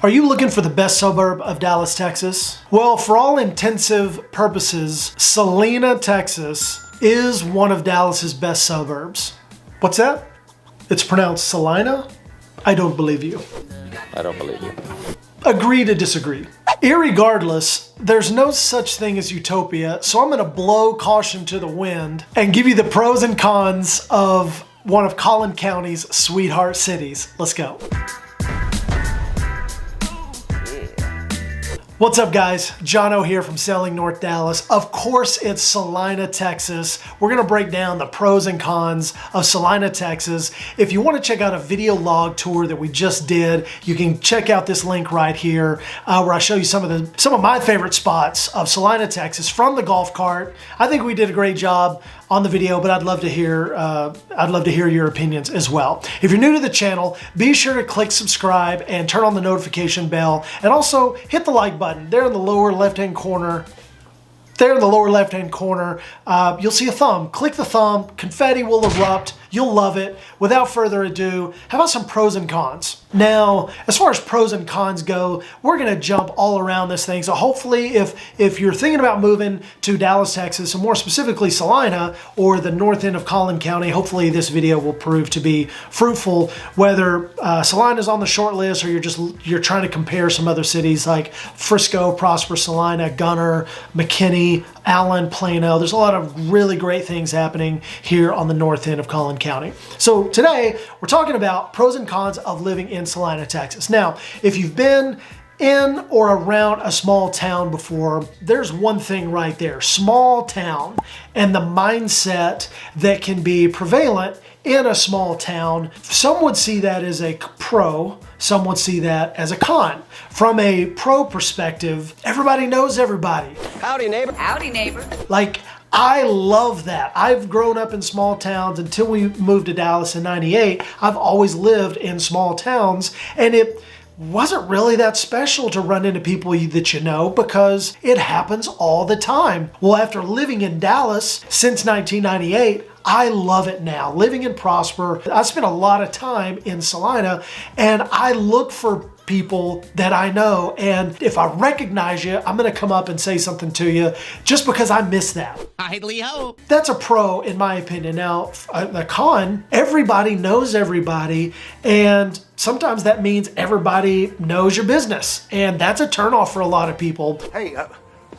Are you looking for the best suburb of Dallas, Texas? Well, for all intensive purposes, Celina, Texas is one of Dallas's best suburbs. What's that? It's pronounced Celina? I don't believe you. I don't believe you. Agree to disagree. Irregardless, there's no such thing as utopia, so I'm gonna blow caution to the wind and give you the pros and cons of one of Collin County's sweetheart cities. Let's go. What's up, guys? Jono here from Selling North Dallas. Of course, it's Celina, Texas. We're gonna break down the pros and cons of Celina, Texas. If you wanna check out a video log tour that we just did, you can check out this link right here where I show you some of my favorite spots of Celina, Texas from the golf cart. I think we did a great job on the video, but I'd love to hear your opinions as well. If you're new to the channel, be sure to click subscribe and turn on the notification bell, and also hit the like button there in the lower left-hand corner. You'll see a thumb. Click the thumb, confetti will erupt. You'll love it. Without further ado, how about some pros and cons? Now, as far as pros and cons go, we're gonna jump all around this thing. So hopefully if you're thinking about moving to Dallas, Texas, and more specifically Celina or the north end of Collin County, hopefully this video will prove to be fruitful, whether Celina's on the short list or you're trying to compare some other cities like Frisco, Prosper, Celina, Gunner, McKinney, Allen, Plano. There's a lot of really great things happening here on the north end of Collin County. So today we're talking about pros and cons of living in Celina, Texas. Now, if you've been in or around a small town before, there's one thing right there: small town and the mindset that can be prevalent in a small town. Some would see that as a pro, some would see that as a con. From a pro perspective, everybody knows everybody. Howdy, neighbor. Howdy, neighbor. Like, I love that. I've grown up in small towns until we moved to Dallas in '98. I've always lived in small towns, and it wasn't really that special to run into people that you know because it happens all the time. Well, after living in Dallas since 1998, I love it now. Living in Prosper, I spent a lot of time in Celina, and I look for people that I know, and if I recognize you, I'm gonna come up and say something to you just because I miss that. Idly ho. That's a pro in my opinion. Now, the con, everybody knows everybody, and sometimes that means everybody knows your business, and that's a turnoff for a lot of people. Hey,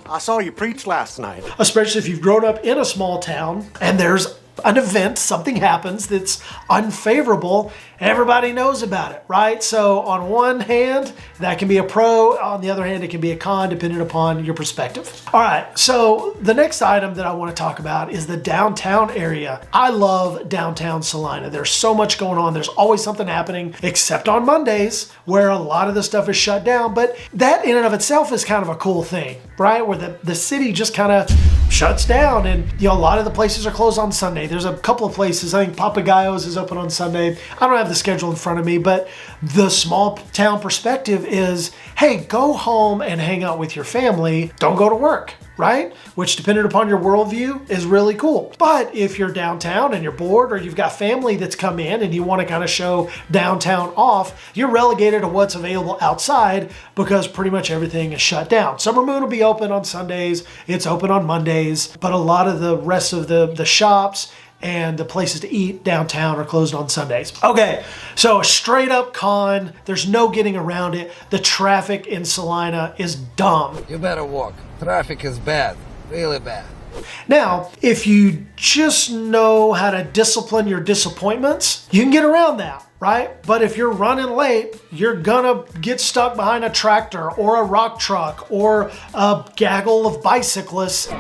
I saw you preach last night. Especially if you've grown up in a small town and there's an event, something happens that's unfavorable, everybody knows about it, right? So on one hand, that can be a pro. On the other hand, it can be a con depending upon your perspective. All right, so the next item that I want to talk about is the downtown area. I love downtown Celina. There's so much going on. There's always something happening, except on Mondays where a lot of the stuff is shut down. But that in and of itself is kind of a cool thing, right? Where the city just kind of shuts down, and a lot of the places are closed on Sunday. There's a couple of places, I think Papagayo's is open on Sunday. I don't have the schedule in front of me, but the small town perspective is, hey, go home and hang out with your family. Don't go to work, right? Which, depending upon your worldview, is really cool. But if you're downtown and you're bored, or you've got family that's come in and you want to kind of show downtown off, you're relegated to what's available outside because pretty much everything is shut down. Summer Moon will be open on Sundays. It's open on Mondays, but a lot of the rest of the shops and the places to eat downtown are closed on Sundays. Okay, so a straight up con, there's no getting around it. The traffic in Celina is dumb. You better walk. Traffic is bad, really bad. Now, if you just know how to discipline your disappointments, you can get around that, right? But if you're running late, you're gonna get stuck behind a tractor or a rock truck or a gaggle of bicyclists.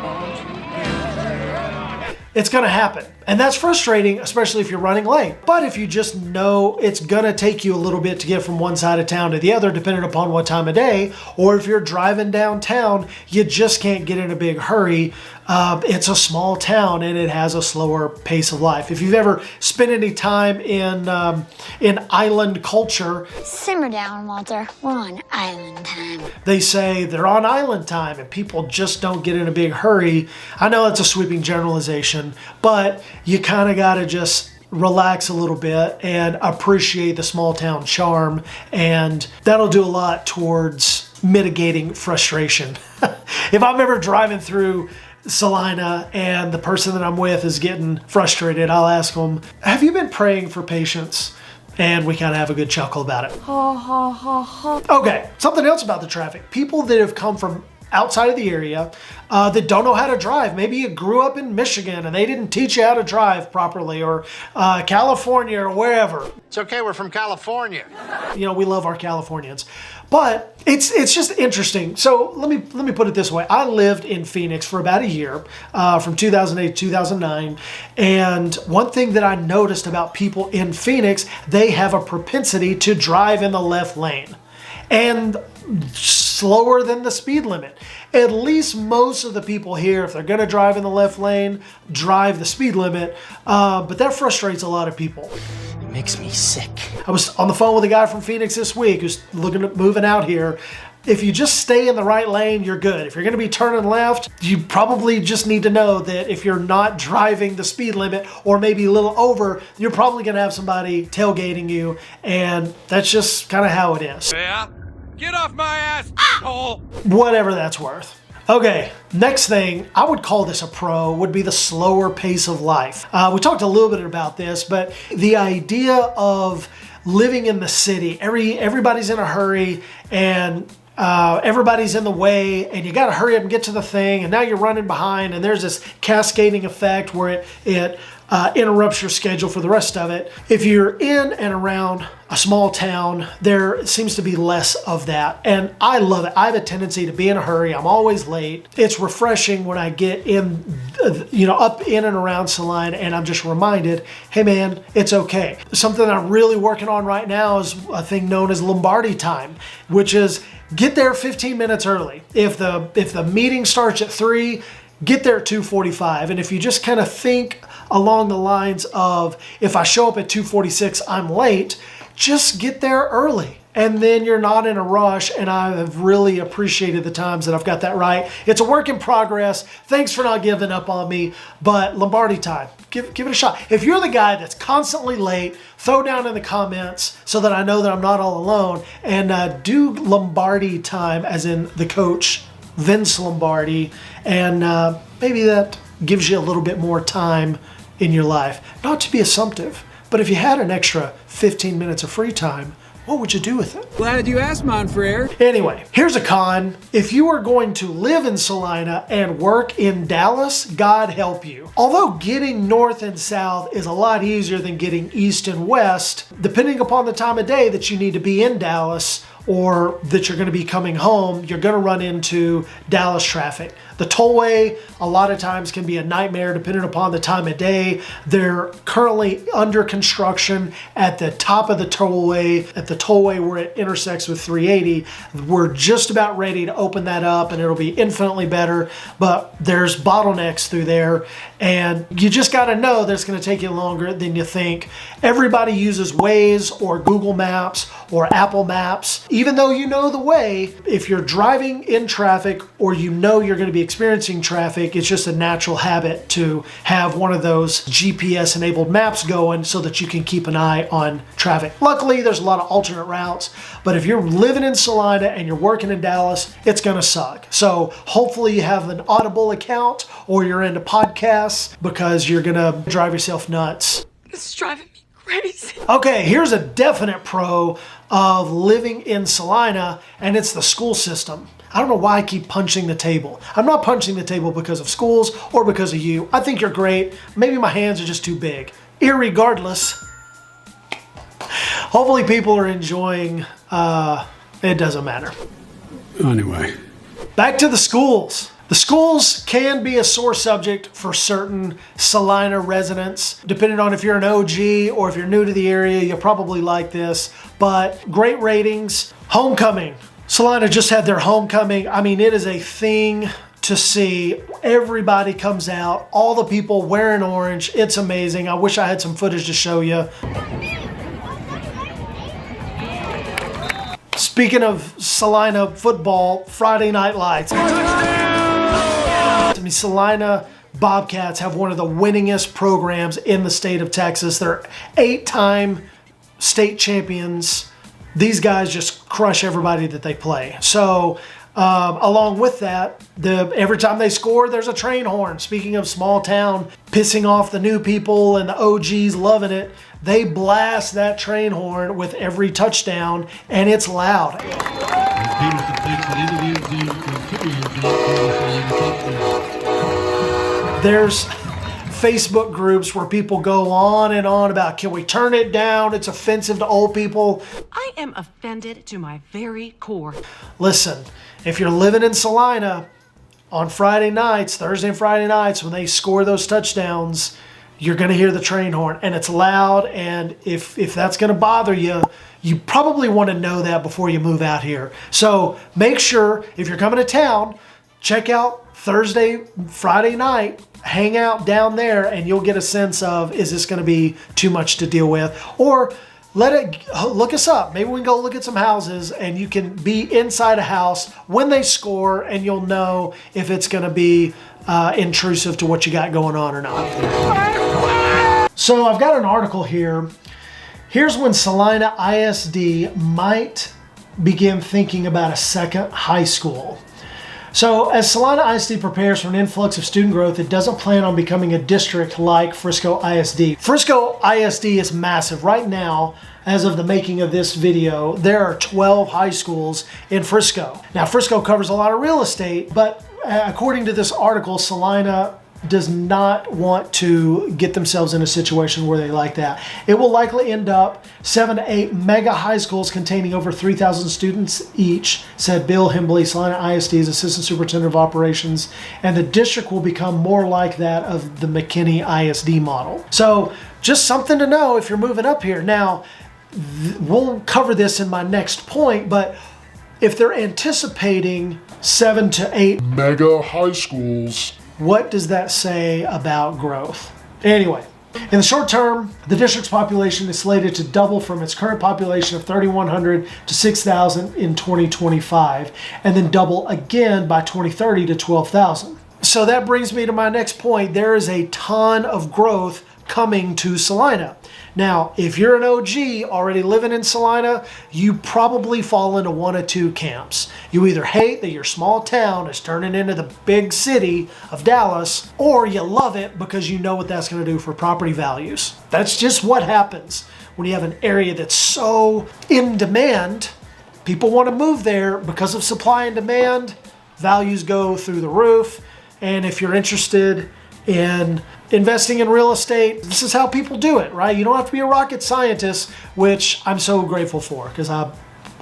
It's gonna happen. And that's frustrating, especially if you're running late. But if you just know it's gonna take you a little bit to get from one side of town to the other, depending upon what time of day, or if you're driving downtown, you just can't get in a big hurry. It's a small town and it has a slower pace of life. If you've ever spent any time in island culture, simmer down, Walter. We're on island time. They say they're on island time and people just don't get in a big hurry. I know it's a sweeping generalization, but you kind of got to just relax a little bit and appreciate the small town charm, and that'll do a lot towards mitigating frustration. If I'm ever driving through Celina and the person that I'm with is getting frustrated, I'll ask them, have you been praying for patience? And we kind of have a good chuckle about it. Okay, something else about the traffic. People that have come from outside of the area that don't know how to drive. Maybe you grew up in Michigan and they didn't teach you how to drive properly, or California or wherever. It's okay, we're from California. You know, we love our Californians. But it's just interesting. So let me put it this way. I lived in Phoenix for about a year, from 2008 to 2009. And one thing that I noticed about people in Phoenix, they have a propensity to drive in the left lane. And slower than the speed limit. At least most of the people here, if they're going to drive in the left lane, drive the speed limit. But that frustrates a lot of people. It makes me sick. I was on the phone with a guy from Phoenix this week who's looking at moving out here. If you just stay in the right lane, you're good. If you're going to be turning left, you probably just need to know that if you're not driving the speed limit or maybe a little over, you're probably going to have somebody tailgating you. And that's just kind of how it is. Yeah? Get off my ass, asshole! Whatever that's worth. Okay, next thing, I would call this a pro, would be the slower pace of life. We talked a little bit about this, but the idea of living in the city, everybody's in a hurry, and everybody's in the way, and you got to hurry up and get to the thing, and now you're running behind, and there's this cascading effect where it interrupts your schedule for the rest of it. If you're in and around a small town, there seems to be less of that, and I love it. I have a tendency to be in a hurry. I'm always late. It's refreshing when I get in, up in and around Celina, and I'm just reminded, hey man, it's okay. Something I'm really working on right now is a thing known as Lombardi time, which is get there 15 minutes early. If the meeting starts at 3, get there at 2:45. And if you just kind of think along the lines of, if I show up at 2:46, I'm late, just get there early. And then you're not in a rush, and I have really appreciated the times that I've got that right. It's a work in progress. Thanks for not giving up on me, but Lombardi time, give it a shot. If you're the guy that's constantly late, throw down in the comments so that I know that I'm not all alone, and do Lombardi time, as in the coach, Vince Lombardi, and maybe that gives you a little bit more time in your life. Not to be assumptive, but if you had an extra 15 minutes of free time, what would you do with it? Glad you asked, mon frere. Anyway, here's a con. If you are going to live in Celina and work in Dallas, God help you. Although getting north and south is a lot easier than getting east and west, depending upon the time of day that you need to be in Dallas or that you're going to be coming home, you're going to run into Dallas traffic. The tollway a lot of times can be a nightmare depending upon the time of day. They're currently under construction at the top of the tollway, where it intersects with 380. We're just about ready to open that up, and it'll be infinitely better, but there's bottlenecks through there, and you just got to know that it's going to take you longer than you think. Everybody uses Waze or Google Maps or Apple Maps. Even though you know the way, if you're driving in traffic or you know you're going to be experiencing traffic, it's just a natural habit to have one of those GPS enabled maps going so that you can keep an eye on traffic. Luckily, there's a lot of alternate routes, but if you're living in Celina and you're working in Dallas, it's gonna suck. So hopefully you have an Audible account or you're into podcasts, because you're gonna drive yourself nuts. This is driving me crazy. Okay, here's a definite pro of living in Celina, and it's the school system. I don't know why I keep punching the table. I'm not punching the table because of schools or because of you. I think you're great. Maybe my hands are just too big. Irregardless, hopefully people are enjoying, it doesn't matter. Anyway. Back to the schools. The schools can be a sore subject for certain Celina residents. Depending on if you're an OG or if you're new to the area, you'll probably like this, but great ratings. Homecoming. Celina just had their homecoming. I mean, it is a thing to see. Everybody comes out, all the people wearing orange. It's amazing. I wish I had some footage to show you. Speaking of Celina football, Friday Night Lights. I mean, Celina Bobcats have one of the winningest programs in the state of Texas. They're 8-time state champions. These guys just crush everybody that they play. So along with that, every time they score, there's a train horn. Speaking of small town, pissing off the new people and the OGs loving it, they blast that train horn with every touchdown, and it's loud. There's Facebook groups where people go on and on about, can we turn it down? It's offensive to old people. I am offended to my very core. Listen, if you're living in Celina on Friday nights, Thursday and Friday nights, when they score those touchdowns, you're going to hear the train horn, and it's loud. And if that's going to bother you, you probably want to know that before you move out here. So make sure, if you're coming to town, check out Thursday, Friday night, hang out down there, and you'll get a sense of, is this going to be too much to deal with? Or look us up. Maybe we can go look at some houses, and you can be inside a house when they score, and you'll know if it's going to be intrusive to what you got going on or not. So I've got an article here. Here's when Celina ISD might begin thinking about a second high school. So as Celina ISD prepares for an influx of student growth, it doesn't plan on becoming a district like Frisco ISD. Frisco ISD is massive. Right now, as of the making of this video, there are 12 high schools in Frisco. Now, Frisco covers a lot of real estate, but according to this article, Celina does not want to get themselves in a situation where they like that. It will likely end up 7 to 8 mega high schools containing over 3,000 students each, said Bill Himbley, Celina ISD's Assistant Superintendent of Operations, and the district will become more like that of the McKinney ISD model. So just something to know if you're moving up here. Now, we'll cover this in my next point, but if they're anticipating 7 to 8 mega high schools, what does that say about growth? Anyway, in the short term, the district's population is slated to double from its current population of 3,100 to 6,000 in 2025, and then double again by 2030 to 12,000. So that brings me to my next point. There is a ton of growth coming to Celina. Now, if you're an OG already living in Celina, you probably fall into one of two camps. You either hate that your small town is turning into the big city of Dallas, or you love it because you know what that's going to do for property values. That's just what happens when you have an area that's so in demand. People want to move there because of supply and demand. Values go through the roof. And if you're interested in investing in real estate, this is how people do it, right? You don't have to be a rocket scientist, which I'm so grateful for, because I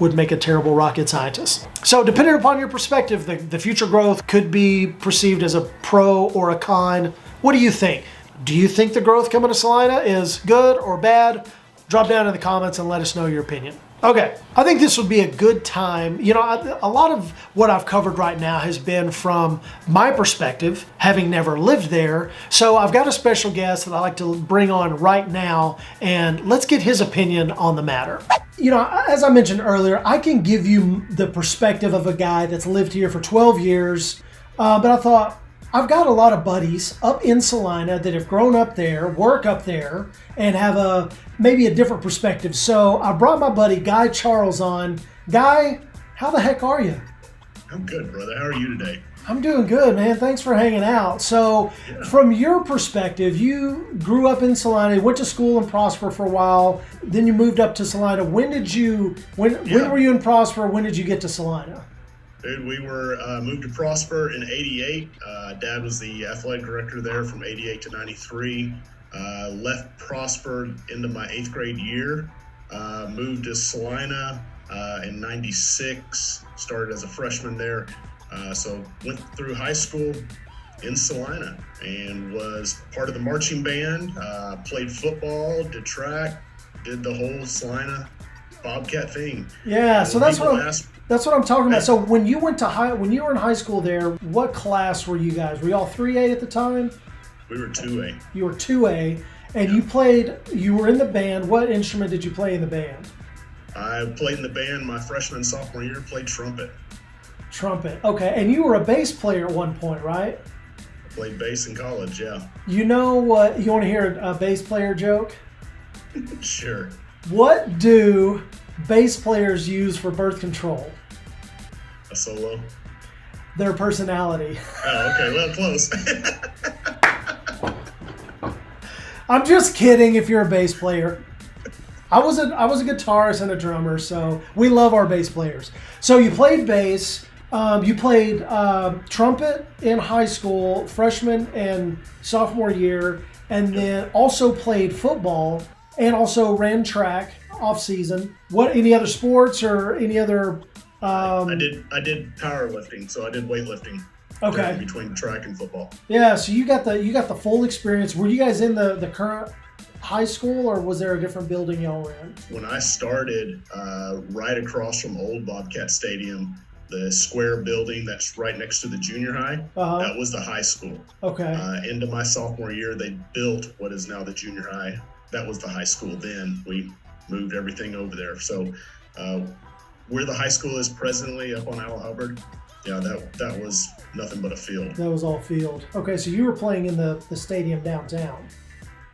would make a terrible rocket scientist. So depending upon your perspective, the future growth could be perceived as a pro or a con. What do you think? Do you think the growth coming to Celina is good or bad? Drop down in the comments and let us know your opinion. Okay, I think this would be a good time. You know, a lot of what I've covered right now has been from my perspective, having never lived there. So I've got a special guest that I like to bring on right now, and let's get his opinion on the matter. You know, as I mentioned earlier, I can give you the perspective of a guy that's lived here for 12 years, but I thought, I've got a lot of buddies up in Celina that have grown up there, work up there, and have maybe a different perspective. So I brought my buddy Guy Charles on. Guy, how the heck are you? I'm good, brother. How are you today? I'm doing good, man. Thanks for hanging out. So from your perspective, you grew up in Celina, went to school in Prosper for a while, then you moved up to Celina. When were you in Prosper? When did you get to Celina? Dude, we were moved to Prosper in '88. Dad was the athletic director there from '88 to '93. Left Prosper into my 8th grade year. Moved to Celina in '96. Started as a freshman there. So went through high school in Celina and was part of the marching band. Played football, did track, did the whole Celina Bobcat thing. Yeah, so that's what I'm talking about. So when you were in high school there, what class were you guys? Were you all 3A at the time? We were 2A. You were 2A, and you were in the band. What instrument did you play in the band? I played in the band my freshman and sophomore year, played trumpet. Trumpet, okay. And you were a bass player at one point, right? Played bass in college, yeah. You know what? You want to hear a bass player joke? Sure. What do bass players use for birth control? A solo? Their personality. Oh, okay. Well, close. I'm just kidding if you're a bass player. I was a guitarist and a drummer, so we love our bass players. So you played bass. You played trumpet in high school, freshman and sophomore year, and then also played football and also ran track off season. What? Any other sports or any other? I did powerlifting, so I did weightlifting. Okay. Between track and football. Yeah, so you got the full experience. Were you guys in the current high school, or was there a different building y'all were in? When I started, right across from old Bobcat Stadium, the square building that's right next to the junior high, that was the high school. Okay. Into my sophomore year, they built what is now the junior high. That was the high school then. We moved everything over there. So where the high school is presently up on Al Hubbard, yeah, that was nothing but a field. That was all field. Okay, so you were playing in the stadium downtown.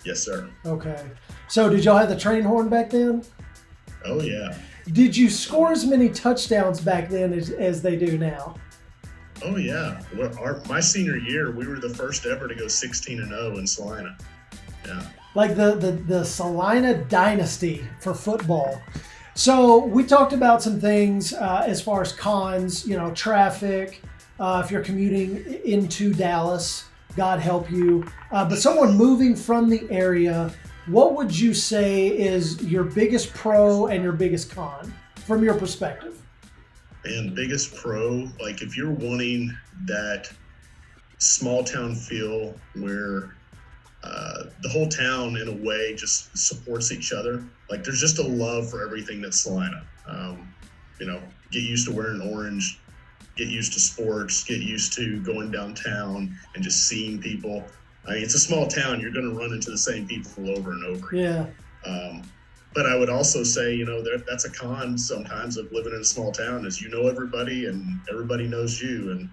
Yes, sir. Okay. So did y'all have the train horn back then? Oh, yeah. Did you score as many touchdowns back then as they do now? Oh, yeah. My senior year, we were the first ever to go 16-0 in Celina. Yeah. Like the Celina dynasty for football. So we talked about some things as far as cons, traffic, if you're commuting into Dallas, God help you. But someone moving from the area, what would you say is your biggest pro and your biggest con from your perspective? And biggest pro, like if you're wanting that small town feel where the whole town in a way just supports each other. Like there's just a love for everything that's Celina. Get used to wearing orange, get used to sports, get used to going downtown and just seeing people. I mean, it's a small town. You're going to run into the same people over and over again. Yeah. But I would also say, that's a con sometimes of living in a small town is everybody and everybody knows you. And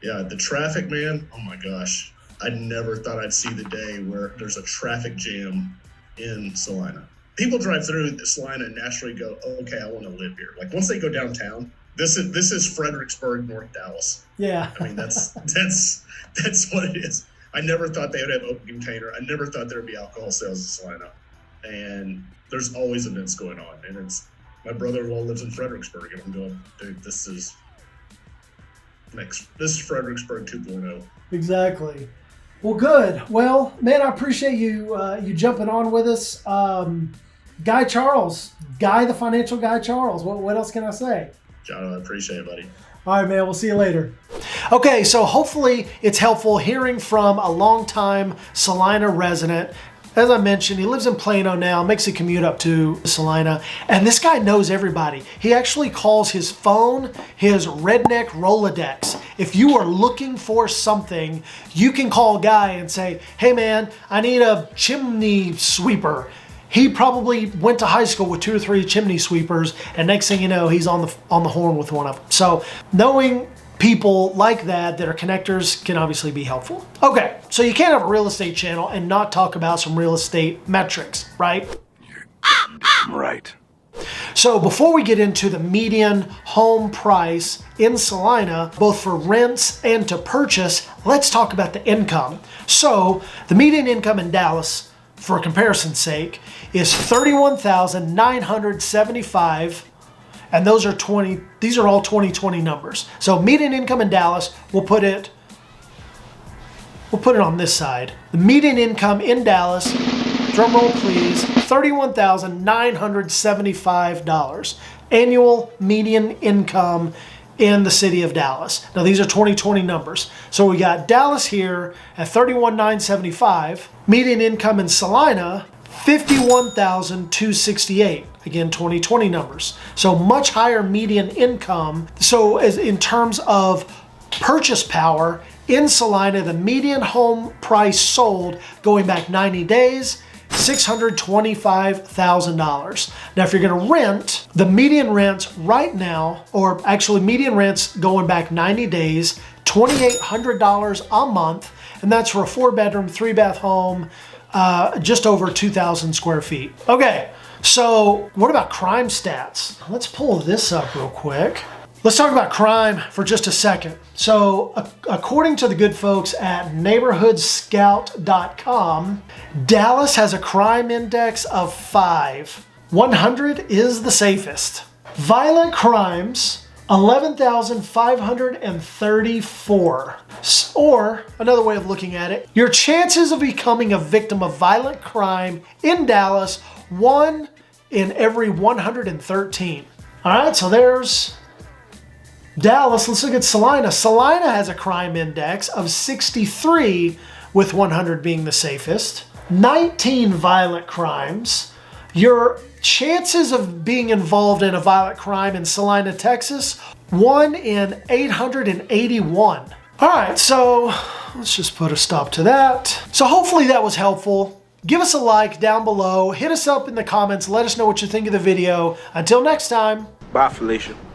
yeah, the traffic, man, oh my gosh. I never thought I'd see the day where there's a traffic jam in Celina. People drive through Celina and naturally go, oh, okay, I want to live here. Like once they go downtown, this is Fredericksburg, North Dallas. Yeah. I mean, that's what it is. I never thought they would have open container. I never thought there would be alcohol sales in Celina. And there's always events going on. And it's my brother-in-law lives in Fredericksburg, and I'm going, dude, this is Fredericksburg 2.0. Exactly. Well, good. Well, man, I appreciate you jumping on with us. Guy Charles, the financial guy Charles. What else can I say? John, I appreciate it, buddy. All right, man. We'll see you later. Okay, so hopefully it's helpful hearing from a longtime Celina resident. As I mentioned, he lives in Plano now, makes a commute up to Celina, and this guy knows everybody. He actually calls his phone his redneck Rolodex. If you are looking for something, you can call a guy and say, hey man, I need a chimney sweeper. He probably went to high school with 2 or 3 chimney sweepers, and next thing you know, he's on the horn with one of them. So knowing people like that are connectors can obviously be helpful. Okay, so you can't have a real estate channel and not talk about some real estate metrics, right? Right. So before we get into the median home price in Celina, both for rents and to purchase, let's talk about the income. So the median income in Dallas, for comparison's sake, is $31,975. And these are all 2020 numbers. So median income in Dallas, we'll put it on this side. The median income in Dallas, drum roll please, $31,975. Annual median income in the city of Dallas. Now these are 2020 numbers. So we got Dallas here at $31,975. Median income in Celina, $51,268. Again, 2020 numbers. So much higher median income. So as in terms of purchase power, in Celina, the median home price sold going back 90 days $625,000. Now, if you're gonna rent, the median rents right now, or actually median rents going back 90 days, $2,800 a month, and that's for a 4-bedroom, 3-bath home, just over 2,000 square feet. Okay, so what about crime stats? Let's pull this up real quick. Let's talk about crime for just a second. So according to the good folks at neighborhoodscout.com, Dallas has a crime index of 5. 100 is the safest. Violent crimes, 11,534. Or another way of looking at it, your chances of becoming a victim of violent crime in Dallas, 1 in every 113. All right, so there's Dallas. Let's look at Celina. Celina has a crime index of 63, with 100 being the safest. 19 violent crimes. Your chances of being involved in a violent crime in Celina, Texas, 1 in 881. All right, so let's just put a stop to that. So hopefully that was helpful. Give us a like down below. Hit us up in the comments. Let us know what you think of the video. Until next time. Bye, Felicia.